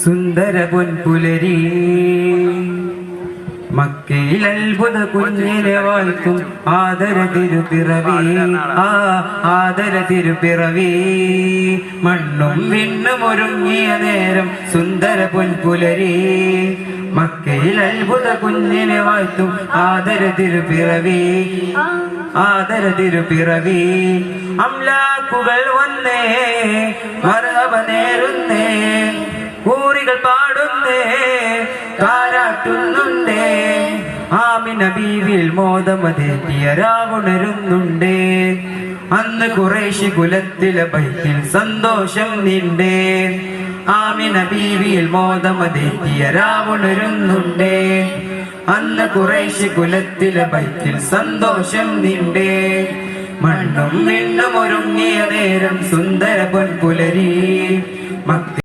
സുന്ദര പൊൻപുലരി. മക്കയിൽ അത്ഭുത കുഞ്ഞിനെ വാഴ്ത്തും ആദര തിരുപ്പിറവി, ആദര തിരുപ്പിറവി. മണ്ണും വിണ്ണും ഒരുങ്ങിയ നേരം സുന്ദര പൊൻപുലരി. മക്കയിൽ അത്ഭുത കുഞ്ഞിനെ വാഴ്ത്തും ആദര തിരുപ്പിറവി, ആദര തിരുപ്പിറവി. അംലാക്കുകൾ വന്നേ മർഹബ നേരുന്നേ, ഊറികൾ പാടുന്നേ താരാട്ടുന്നുണ്ടേ. ആമിന ബീവിൽ മോദമതേറ്റിയ രാവുണരുന്നുണ്ടേ. അന്ന് ഖുറൈശി കുലത്തിലെ ബൈത്തിൽ സന്തോഷം നിണ്ടേ. ആമിന ബീവിയിൽ മോദമതേറ്റിയ രാവുണരുന്നുണ്ടേ. അന്ന് ഖുറൈശി കുലത്തിലെ ബൈത്തിൽ സന്തോഷം നിണ്ടേ. മണ്ണും വിണ്ണും ഒരുങ്ങിയ നേരം സുന്ദര പൊൻപുലരി.